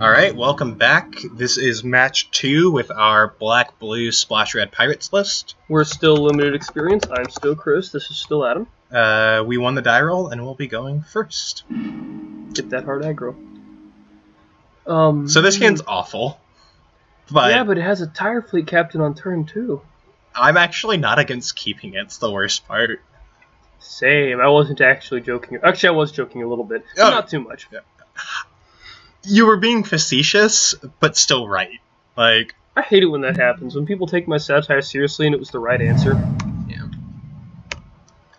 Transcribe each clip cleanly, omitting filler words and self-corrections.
Alright, welcome back. This is match 2 with our Black, Blue, Splash Red Pirates list. We're still limited experience. I'm still Chris. This is still Adam. We won the die roll and we'll be going first. Get that hard aggro. So this hand's awful. But yeah, but it has a Tire Fleet Captain on turn 2. I'm actually not against keeping it. It's the worst part. Same. I wasn't actually joking. Actually, I was joking a little bit. Oh. Not too much. Yeah. You were being facetious, but still right. Like, I hate it when that happens. When people take my satire seriously and it was the right answer. yeah.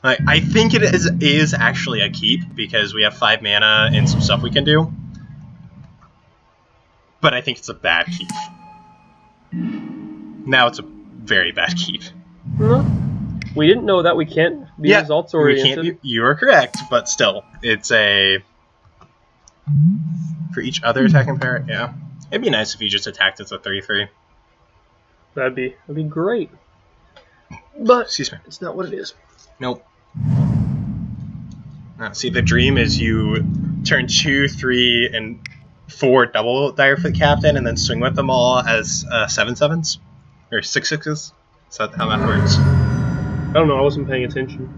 Like, I think it is actually a keep, because we have 5 mana and some stuff we can do. But I think it's a bad keep. Now it's a very bad keep. No. We didn't know that. We can't be results oriented. You are correct, but still, it's a... For each other attacking pair, yeah. It'd be nice if you just attacked as a 3/3. That'd be great. But excuse me, it's not what it is. Nope. See, the dream is you turn 2, 3, and 4 double Dire Fleet Captain, and then swing with them all as 7/7s or 6/6s. Is that how that works? I don't know. I wasn't paying attention.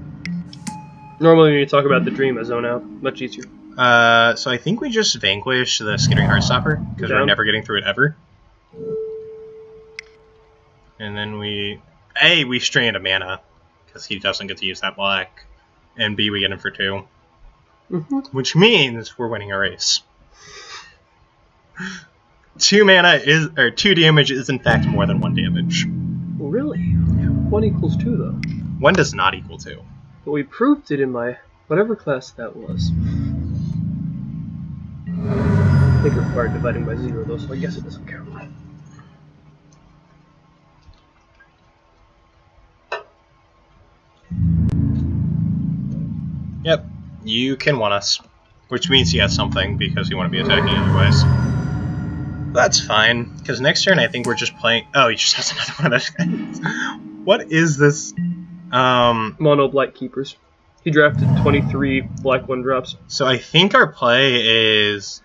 Normally, when you talk about the dream, I zone out. Much easier. So I think we just vanquish the Skittering Heartstopper, because we're never getting through it ever. And then we strain a mana, because he doesn't get to use that black. And B, we get him for 2. Which means we're winning a race. 2 damage is in fact more than 1 damage. Really? 1 equals 2, though. 1 does not equal 2. But we proved it in my whatever class that was. I think it required dividing by 0, though, so I guess it doesn't count. Yep, you can want us. Which means he has something, because you want to be attacking anyways. That's fine, because next turn I think we're just playing... Oh, he just has another one of those guys. What is this? Mono Blight Keepers. He drafted 23 black 1-drops. So I think our play is...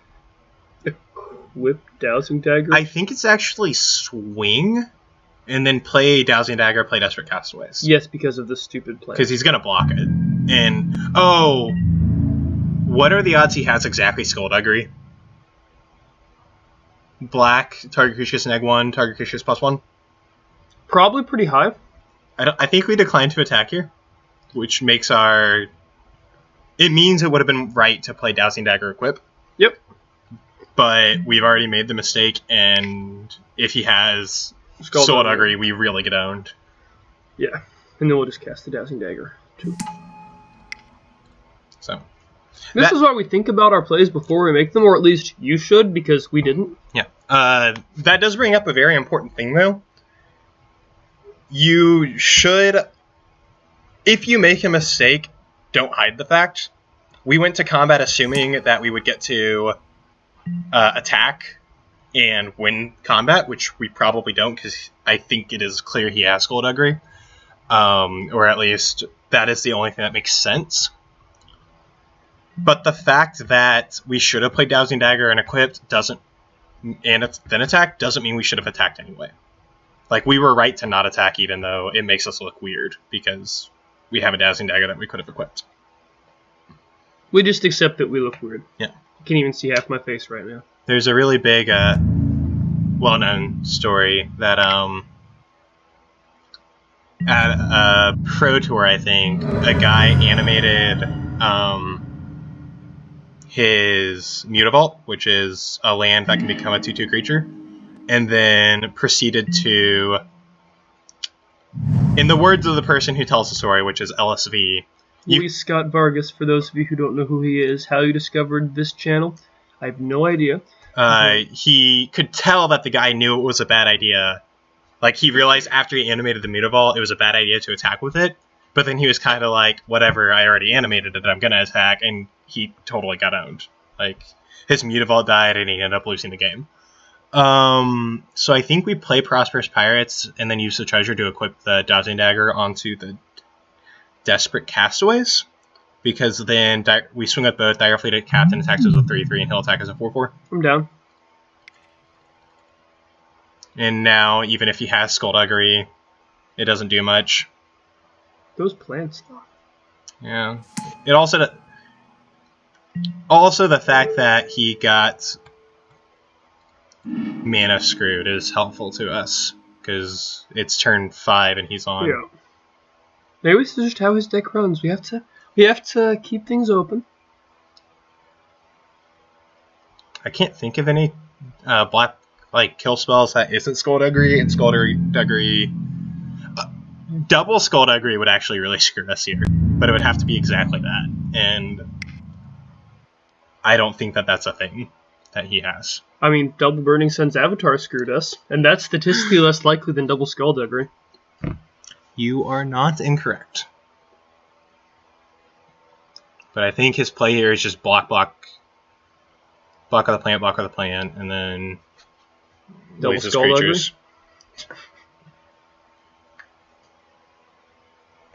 Whip Dowsing Dagger? I think it's actually swing, and then play Dowsing Dagger, play Desperate Castaways. Yes, because of the stupid play. Because he's going to block it. And, oh... What are the odds he has exactly Skullduggery? Black, target creature gets -1, target creature gets +1? Probably pretty high. I think we decline to attack here, which makes our... It means it would have been right to play Dowsing Dagger equip. Yep. But we've already made the mistake, and if he has Skullduggery, we really get owned. Yeah, and then we'll just cast the Dowsing Dagger, too. So... This is why we think about our plays before we make them, or at least you should, because we didn't. Yeah. That does bring up a very important thing, though. You should... If you make a mistake, don't hide the fact. We went to combat assuming that we would get to attack and win combat, which we probably don't, because I think it is clear he has Skullduggery. Or at least, that is the only thing that makes sense. But the fact that we should have played Dowsing Dagger and equipped then attack doesn't mean we should have attacked anyway. Like, we were right to not attack, even though it makes us look weird, because we have a Dowsing Dagger that we could have equipped. We just accept that we look weird. Yeah. You can't even see half my face right now. There's a really big, well-known story that, at a Pro Tour, I think, a guy animated, his Mutavault, which is a land that can become a 2/2 creature, and then proceeded to, in the words of the person who tells the story, which is LSV... Luis Scott Vargas, for those of you who don't know who he is, how you discovered this channel, I have no idea. He could tell that the guy knew it was a bad idea. Like, he realized after he animated the Mutavault, it was a bad idea to attack with it, but then he was kind of like, whatever, I already animated it, I'm gonna attack, and he totally got owned. Like, his Mutavault died, and he ended up losing the game. So I think we play Prosperous Pirates, and then use the treasure to equip the Dowsing Dagger onto the Desperate Castaways, because then we swing up both. Dire Fleet Captain attacks as a 3/3, and he'll attack as a 4/4. I'm down. And now, even if he has Skullduggery, it doesn't do much. Those plants. Yeah. It also the fact that he got mana screwed is helpful to us because it's turn 5 and he's on. Yeah. Maybe this is just how his deck runs. We have to keep things open. I can't think of any black kill spells that isn't Skullduggery, and Skullduggery. Double Skullduggery would actually really screw us here, but it would have to be exactly that, and I don't think that that's a thing that he has. I mean, double Burning Sun's Avatar screwed us, and that's statistically less likely than double Skullduggery. You are not incorrect. But I think his play here is just block of the plant, and then double Skullduggery.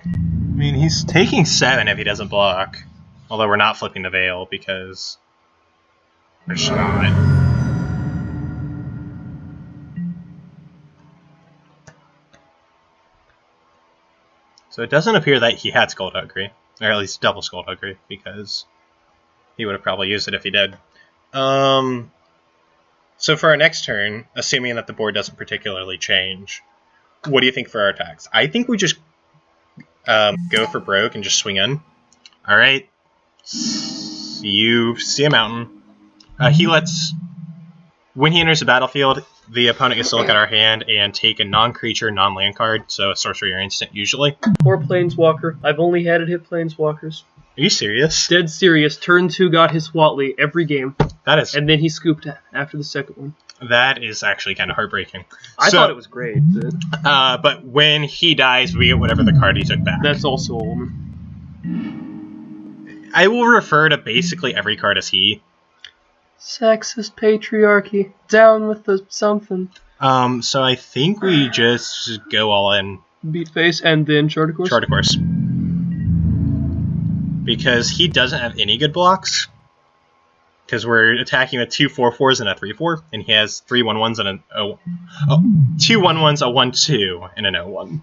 I mean, he's taking 7 if he doesn't block. Although we're not flipping the Veil because there's not. So it doesn't appear that he had Skullduggery, or at least double Skullduggery, because he would have probably used it if he did. So for our next turn, assuming that the board doesn't particularly change, what do you think for our attacks? I think we just go for broke and just swing in. All right. You see a mountain. He lets, when he enters the battlefield, the opponent gets to look at our hand and take a non-creature, non-land card, so a sorcery or instant usually. Or Planeswalker. I've only had it hit Planeswalkers. Are you serious? Dead serious. Turn 2 got his Swatley every game. That is. And then he scooped after the second one. That is actually kind of heartbreaking. I thought it was great. But when he dies, we get whatever the card he took back. That's also a woman. I will refer to basically every card as he. Sexist patriarchy. Down with the something. So I think we just go all in. Beat face and then Chart of Course? Chart of Course. Because he doesn't have any good blocks. Because we're attacking with 2 4/4s and a 3/4, and he has 3 1/1s and two 1/1s, a 1/2, and an 0/1.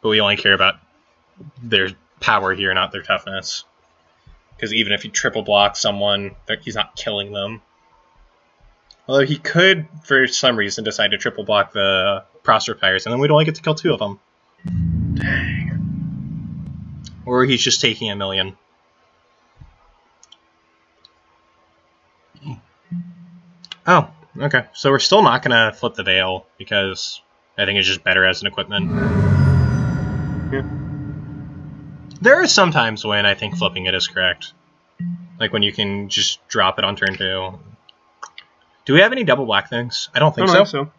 But we only care about their power here, not their toughness. Because even if he triple blocks someone, he's not killing them. Although he could, for some reason, decide to triple block the Prosperifiers, and then we'd only get to kill 2 of them. Dang. Or he's just taking 1,000,000. Oh, okay. So we're still not going to flip the Veil, because I think it's just better as an equipment. Yeah. There are some times when I think flipping it is correct. Like when you can just drop it on turn 2. Do we have any double black things? I don't think so.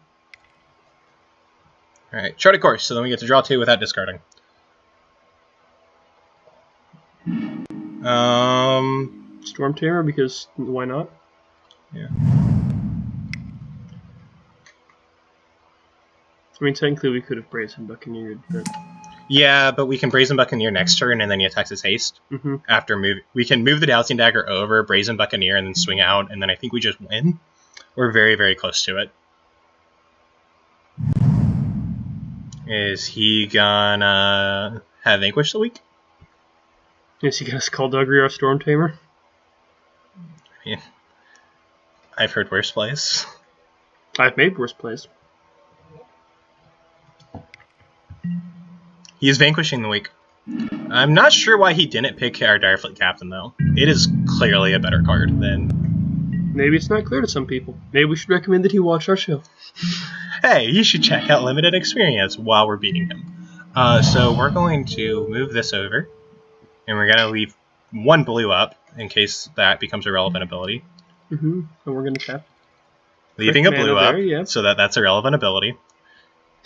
Alright, Chart of Course, so then we get to draw 2 without discarding. Storm Tamer, because why not? Yeah. I mean, technically we could have Brazen Buccaneered, but... Yeah, but we can Brazen Buccaneer next turn, and then he attacks his haste. Mm-hmm. After we can move the Dowsing Dagger over, Brazen Buccaneer, and then swing out, and then I think we just win. We're very, very close to it. Is he gonna have Vanquish the week? Is he gonna Skullduggery or Storm Tamer? I mean, I've heard worse plays. I've made worse plays. He is Vanquishing the week. I'm not sure why he didn't pick our Direfleet Captain, though. It is clearly a better card than... Maybe it's not clear to some people. Maybe we should recommend that he watch our show. Hey, you should check out Limited Experience while we're beating him. So we're going to move this over, and we're going to leave 1 blue up in case that becomes a relevant ability. Mm-hmm. And we're going to tap. Leaving a blue up, there, yeah. so that's a relevant ability.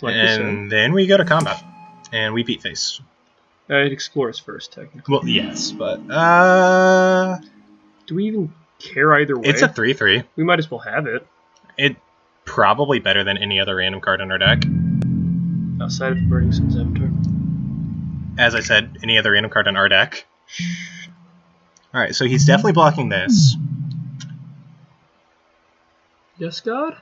Like and then we go to combat, and we beat face. It explores first, technically. Well, yes, but... Do we even care either way? It's a 3/3. We might as well have it. It probably better than any other random card in our deck. Outside of Burning Sun's Avatar. As I said, any other random card in our deck. Alright, so he's definitely blocking this. Yes, God?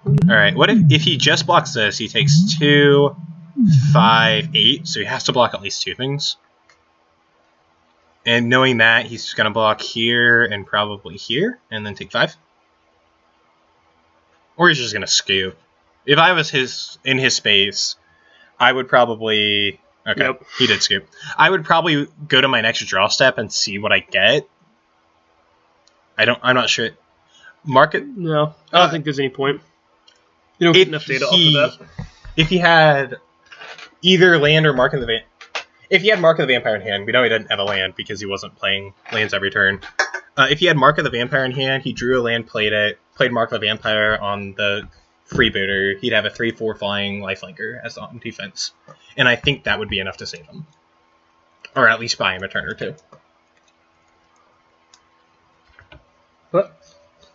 Alright, what if he just blocks this? He takes 2, 5, 8, so he has to block at least 2 things. And knowing that, he's going to block here and probably here, and then take 5. Or he's just going to scoop. If I was in his space, I would probably... Okay, yep. He did scoop. I would probably go to my next draw step and see what I get. I'm not sure. Market? No, I don't think there's any point. You don't get enough data off of that. If he had either land or Mark of the Vampire... If he had Mark of the Vampire in hand, we know he didn't have a land because he wasn't playing lands every turn. If he had Mark of the Vampire in hand, he drew a land, played Mark of the Vampire on the freebooter, he'd have a 3/4 flying lifelinker as on defense. And I think that would be enough to save him. Or at least buy him a turn or 2. But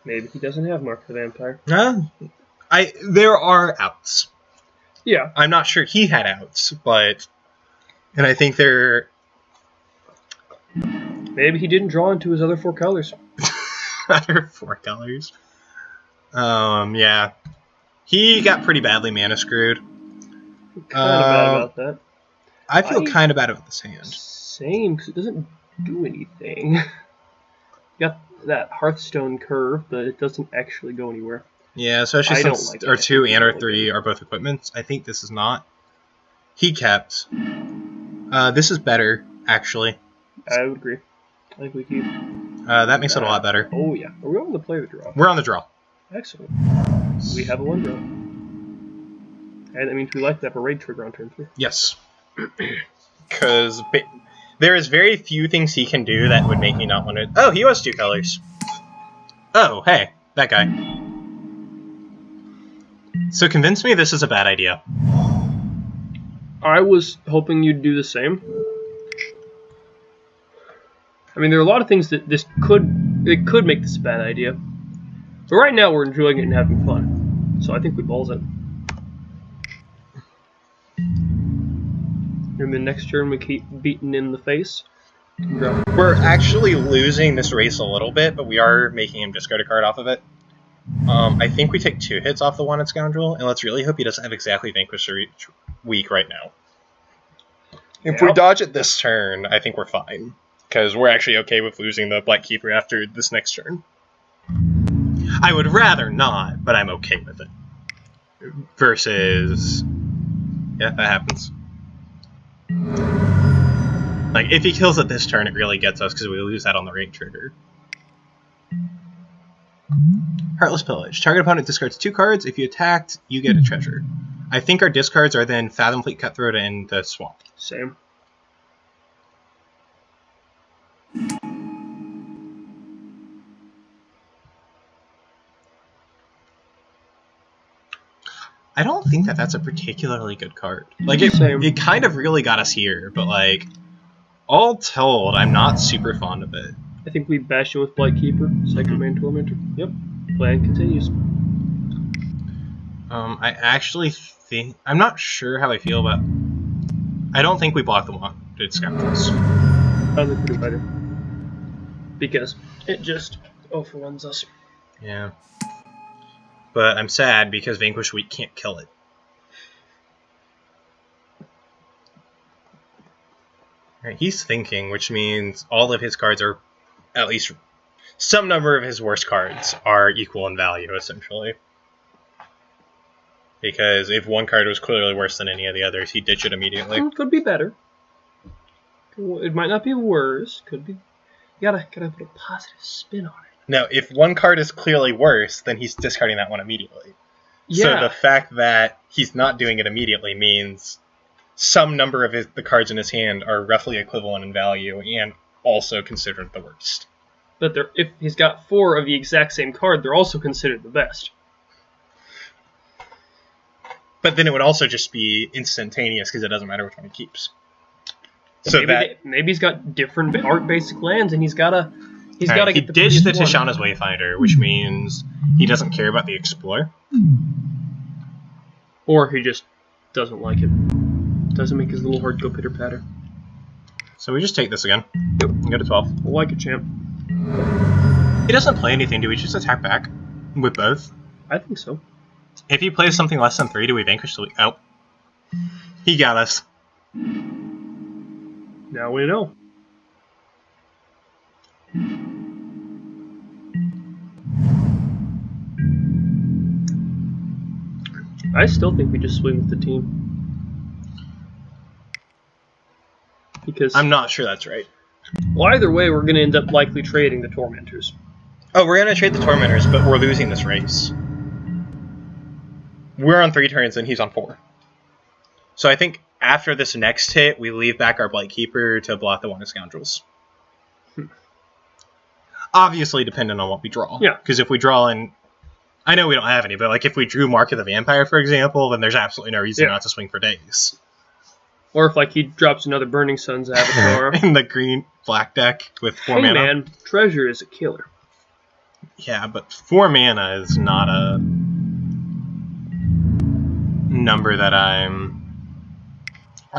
maybe he doesn't have Mark the Vampire. There are outs. Yeah. I'm not sure he had outs, but... And I think they're... Maybe he didn't draw into his other 4 colors. Other 4 colors? Yeah. He got pretty badly mana screwed. Kind of bad about that. I feel kind of bad about this hand. Same, because it doesn't do anything. You got that Hearthstone curve, but it doesn't actually go anywhere. Yeah, especially since our 2 and our 3 are both equipments. I think this is not. He kept. This is better, actually. I would agree. I think we keep. That makes it a lot better. Oh, yeah. Are we on the play the draw? We're on the draw. Excellent. We have a 1 draw. And that means we like to have a raid trigger on turn 3. Yes. Because there is very few things he can do that would make me not want to... Oh, he was 2 colors. Oh, hey. That guy. So convince me this is a bad idea. I was hoping you'd do the same. I mean, there are a lot of things that it could make this a bad idea. But right now we're enjoying it and having fun. So I think we balls it. And then next turn we keep beating in the face. We're actually losing this race a little bit, but we are making him discard a card off of it. I think we take 2 hits off the Wanted Scoundrel, and let's really hope he doesn't have exactly Vanquish weak right now. If we dodge it this turn, I think we're fine. Because we're actually okay with losing the Blight Keeper after this next turn. I would rather not, but I'm okay with it. Versus... Yeah, that happens. Like, if he kills it this turn, it really gets us, because we lose that on the raid trigger. Heartless Pillage. Target opponent discards 2 cards. If you attacked, you get a treasure. I think our discards are then Fathomfleet Cutthroat and the Swamp. Same. I don't think that that's a particularly good card. Like, it kind of really got us here, but, like, all told, I'm not super fond of it. I think we bash in with Blightkeeper, Second Man Tormentor. Yep, plan continues. I actually think... I'm not sure how I feel about... I don't think we block the Wanted Scoundrels. I don't think we do better. Because it just overruns us. Yeah. But I'm sad because Vanquish Weak can't kill it. Alright, he's thinking, which means all of his cards are, at least some number of his worst cards are equal in value, essentially. Because if one card was clearly worse than any of the others, he'd ditch it immediately. Could be better. It might not be worse. Could be. You gotta put a positive spin on it. No, if one card is clearly worse, then he's discarding that one immediately. Yeah. So the fact that he's not doing it immediately means some number of the cards in his hand are roughly equivalent in value and also considered the worst. But if he's got 4 of the exact same card, they're also considered the best. But then it would also just be instantaneous because it doesn't matter which one he keeps. So maybe he's got different art basic lands and he's got to get he ditched the Tishana's Wayfinder, which means he doesn't care about the Explorer. Or he just doesn't like it. Doesn't make his little heart go pitter-patter. So we just take this again. Yep. And go to 12. We'll like it, champ. He doesn't play anything. Do we just attack back with both? I think so. If he plays something less than 3, do we vanquish the... Oh. He got us. Now we know. I still think we just swing with the team. Because I'm not sure that's right. well, either way, we're going to end up likely trading the Tormentors. Oh, we're going to trade the Tormentors, but we're losing this race. We're on 3 turns and he's on 4. So I think after this next hit, we leave back our Blightkeeper to blot the Wand of Scoundrels. Obviously, depending on what we draw. Yeah. Because if we draw in... I know we don't have any, but like if we drew Mark of the Vampire, for example, then there's absolutely no reason not to swing for days. Or if like he drops another Burning Sun's Avatar. In the green-black deck with 4 hey mana. man, Treasure is a killer. Yeah, but 4 mana is not a number that I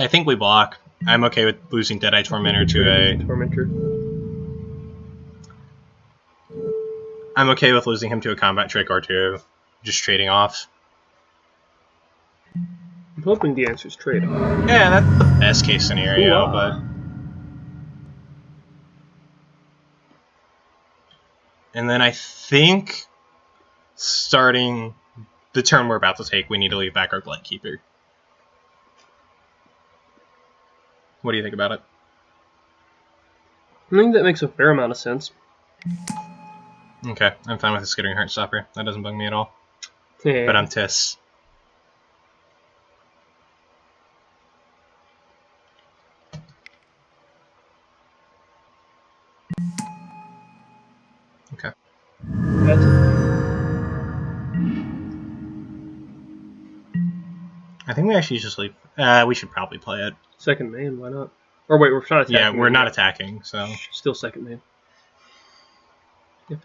think we block. I'm okay with losing Deadeye Tormentor to a... Tormentor. I'm okay with losing him to a combat trick or to just trading off. I'm hoping the answer is trade. Yeah, that's the best case scenario, Ooh, but... And then I think starting the turn we're about to take, we need to leave back our Blightkeeper. What do you think about it? I think that makes a fair amount of sense. Okay, I'm fine with the Skittering Heartstopper. That doesn't bug me at all. Yeah. But I'm Tiss. Okay. That's it. I think we actually just leave. We should probably play it. Second main, why not? Or wait, we're not attacking. Yeah, we're not yet. attacking, so... Still second main. Yeah.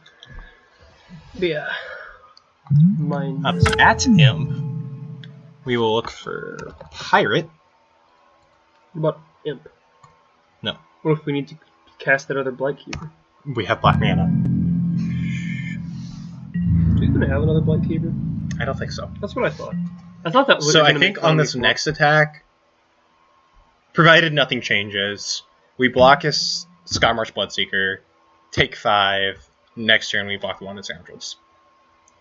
But yeah. Mine. Up at him. We will look for Pirate. What about Imp? No. What if we need to cast that other Blightkeeper? We have black mana. Do we even have another Blightkeeper? I don't think so. That's what I thought. I thought that was. So I think on this next attack, provided nothing changes, we block his Skymarch Bloodseeker, take 5, next turn we block the Wand of Scoundrels.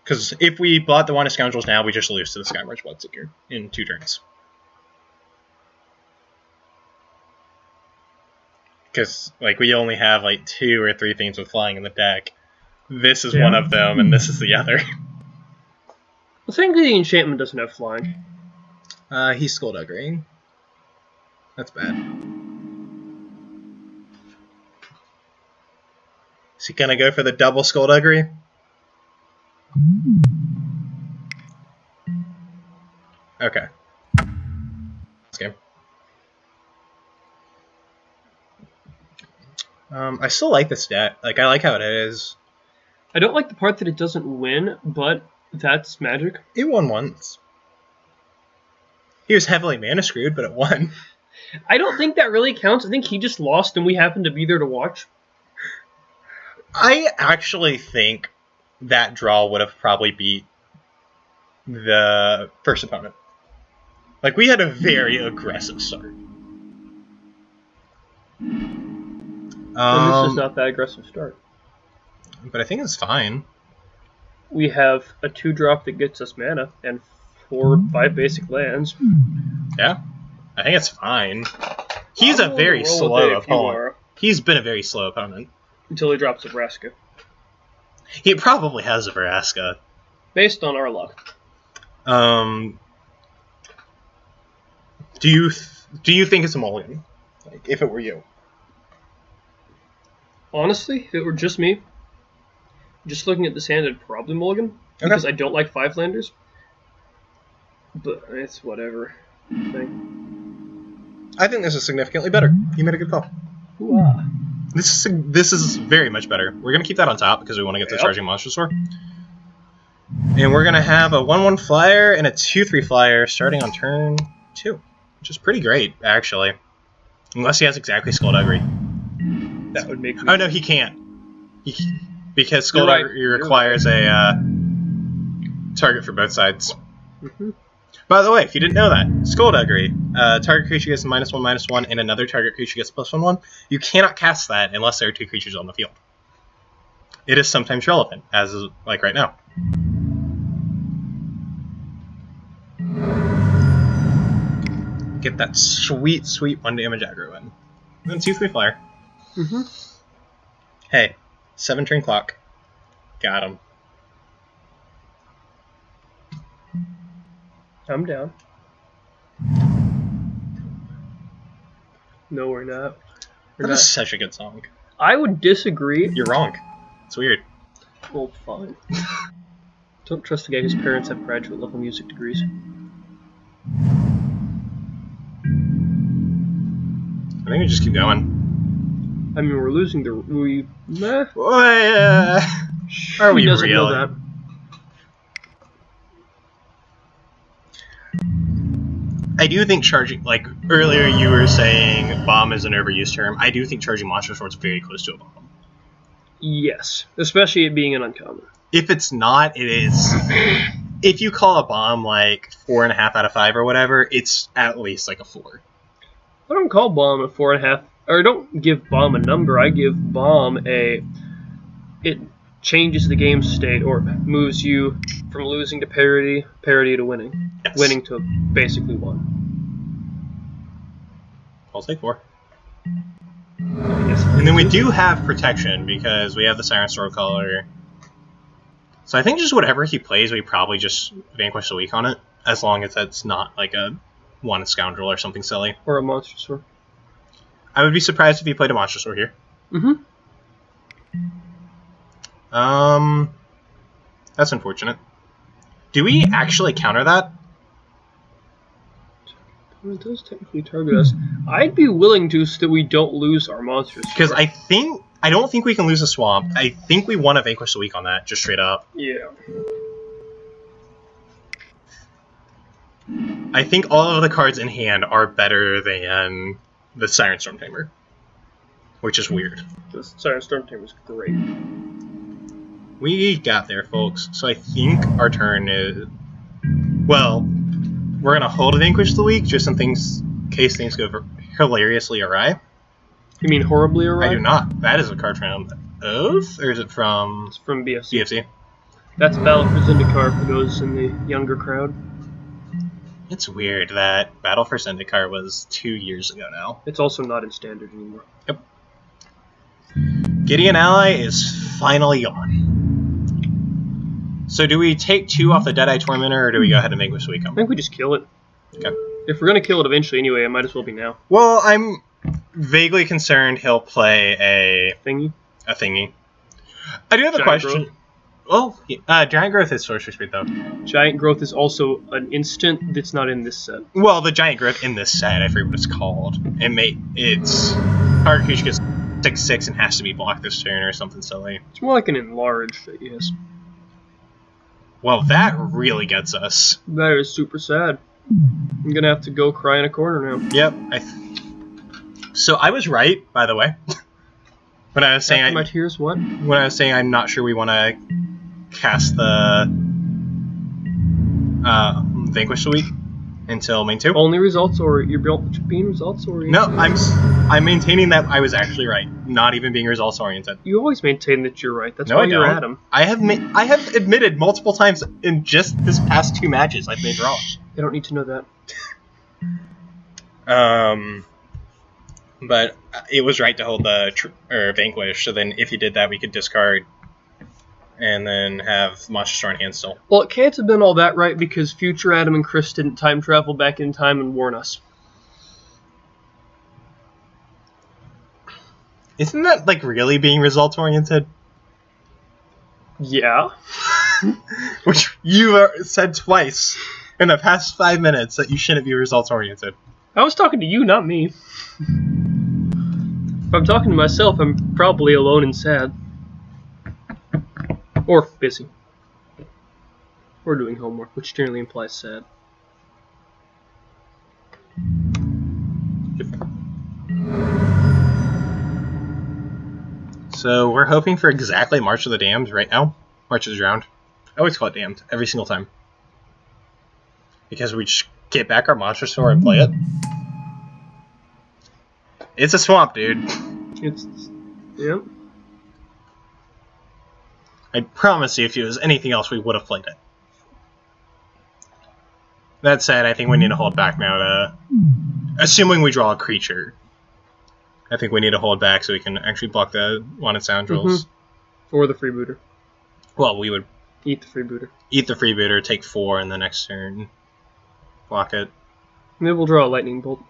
Because if we block the Wand of Scoundrels now, we just lose to the Skymarch Bloodseeker in 2 turns. Because like we only have like 2 or 3 things with flying in the deck. This is one of them, and this is the other. Well, technically the enchantment doesn't have flying. He's Skullduggery. That's bad. Is he gonna go for the double Skullduggery? Okay. Let's go. I still like this deck. Like, I like how it is. I don't like the part that it doesn't win, but that's Magic. It won once. He was heavily mana screwed, but it won. I don't think that really counts. I think he just lost and we happened to be there to watch. I actually think that draw would have probably beat the first opponent. Like, we had a very aggressive start. And this is not that aggressive start. But I think it's fine. We have a 2-drop that gets us mana and 5 basic lands. Yeah, I think it's fine. He's a very slow opponent. He's been a very slow opponent. Until he drops a Vraska. He probably has a Vraska. Based on our luck. Do you think it's a mulligan? Like, if it were you? Honestly, if it were just me, just looking at this hand, I'd probably mulligan. Because I don't like 5-landers. But it's whatever. I think this is significantly better. You made a good call. Ooh-ah. This is very much better. We're going to keep that on top because we want to get the Charging Monstrosaur. And we're going to have a 1/1 flyer and a 2/3 flyer starting on turn 2. Which is pretty great, actually. Unless he has exactly Skullduggery. That would make me... Oh, no, he can't. Because Skullduggery requires a target for both sides. Mm-hmm. By the way, if you didn't know that, Skullduggery, target creature gets -1/-1, and another target creature gets +1/1. You cannot cast that unless there are 2 creatures on the field. It is sometimes relevant, as is, like right now. Get that sweet, sweet 1 damage aggro in. Then 2/3 flyer. Mm-hmm. Hey, 7 turn clock. Got him. I'm down. No, we're not. We're That not. is such a good song. I would disagree. You're wrong. It's weird. Well, fine. Don't trust the guy whose parents have graduate level music degrees. I think we just keep going. I mean, we're losing the. Nah. Are we He doesn't know really? that. I do think charging, like earlier you were saying bomb is an overused term. I do think charging Monster Sword's very close to a bomb. Yes, especially it being an uncommon. If it's not, it is. If you call a bomb like 4.5 out of 5 or whatever, it's at least like a 4. I don't call bomb a 4.5, or I don't give bomb a number. I give bomb a. It changes the game state, or moves you from losing to parity to winning, Yes. winning to basically 1. I'll take 4. Yes. And then we do have protection because we have the Siren Sword color. So I think just whatever he plays, we probably just vanquish the weak on it, as long as it's not like a one scoundrel or something silly. Or a monster sword. I would be surprised if he played a monster sword here. Mm-hmm. That's unfortunate. Do we actually counter that? Well, it does technically target us. I'd be willing to so that we don't lose our monsters. Because I don't think we can lose a swamp. I think we want to vanquish the weak on that, just straight up. Yeah. I think all of the cards in hand are better than the Siren Storm Tamer, which is weird. The Siren Storm Tamer is great. We got there, folks. So I think our turn is... Well, we're going to hold Vanquish the Weak, just in case things go hilariously awry. You mean horribly awry? I do not. That is a card from Oath? Or is it from... It's from BFC. BFC? That's Battle for Zendikar for those in the younger crowd. It's weird that Battle for Zendikar was 2 years ago now. It's also not in Standard anymore. Yep. Gideon Ally is finally gone. So do we take 2 off the Deadeye Tormentor, or do we go ahead and Vanquish the Weak? I think we just kill it. Okay. If we're going to kill it eventually anyway, it might as well be now. Well, I'm vaguely concerned he'll play a Thingy? thingy. I do have a Giant question. Well, Giant Growth is Sorcery Speed, though. Giant Growth is also an instant that's not in this set. Well, the Giant Growth in this set, I forget what it's called. It's target creature gets 6/6 and has to be blocked this turn or something silly. It's more like an enlarged, yes. Well, that really gets us. That is super sad. I'm going to have to go cry in a corner now. Yep. So I was right, by the way. When I was saying After my tears, what? when I was saying I'm not sure we want to cast the Vanquish the Weak until main 2. Only results, or you're being results oriented? No, I'm maintaining that I was actually right, not even being results oriented. You always maintain that you're right. That's No, why I you're don't. Adam. I have admitted multiple times in just this past 2 matches I've made wrong. They don't need to know that. But it was right to hold the Vanquish. So then, if you did that, we could discard and then have Monster Store in hand still. Well, it can't have been all that right because future Adam and Chris didn't time travel back in time and warn us. Isn't that like really being results oriented? Yeah. Which you said twice in the past 5 minutes that you shouldn't be results oriented. I was talking to you, not me. If I'm talking to myself, I'm probably alone and sad. Or busy. Or doing homework, which generally implies sad. So we're hoping for exactly March of the Damned right now. March of the Drowned. I always call it Damned every single time. because we just get back our monster store and play it. It's a swamp, dude. It's yep. I promise you, if it was anything else, we would have played it. That said, I think we need to hold back now to... Assuming we draw a creature. I think we need to hold back so we can actually block the Wanted Scoundrels. Or the freebooter. Well, we would... Eat the freebooter. Eat the freebooter, take 4 in the next turn. Block it. Maybe we'll draw a lightning bolt.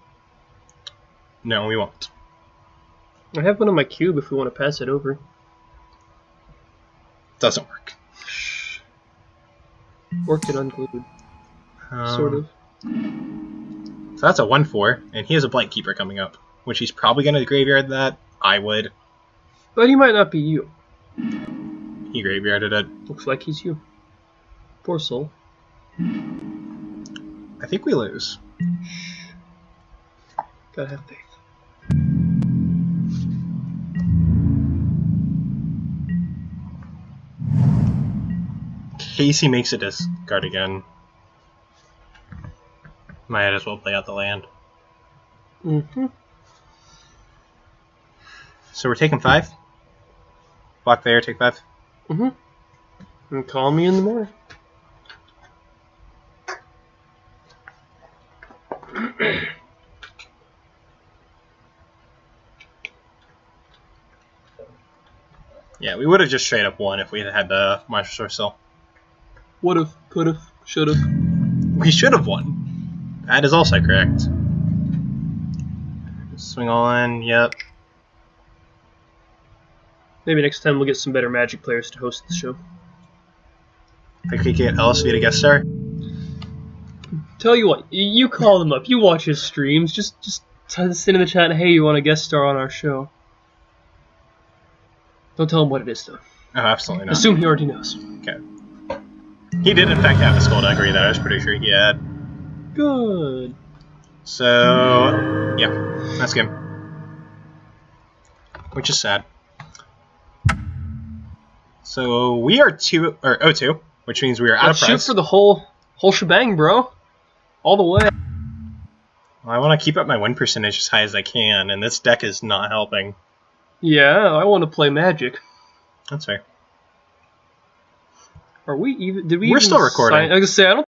No, we won't. I have one on my cube if we want to pass it over. Doesn't work. Orchid unglued. Sort of. So that's a 1/4, and he has a Blank Keeper coming up, which he's probably going to graveyard that. I would. But he might not be you. He graveyarded it. Looks like he's you. Poor soul. I think we lose. Gotta have faith. Casey makes a discard again. Might as well play out the land. So we're taking 5? Block there, take 5? And call me in the morning. Yeah, we would have just straight up won if we had had the monster store still. Would've, could've, should've. We should have won. That is also correct. Swing all in, yep. Maybe next time we'll get some better Magic players to host the show. I could get LSV to guest star. Tell you what, you call him up. You watch his streams. Just send in the chat, hey, you want a guest star on our show? Don't tell him what it is, though. Oh, absolutely not. Assume he already knows. Okay. He did, in fact, have a skull duggery that I was pretty sure he had. Good. So, yeah, that's game. Which is sad. So we are 0-2, which means we are out of prize. Shoot for the whole shebang, bro. All the way. Well, I want to keep up my win percentage as high as I can, and this deck is not helping. Yeah, I want to play Magic. That's fair. Are we even? Did we? We're even still recording. I was gonna say I don't.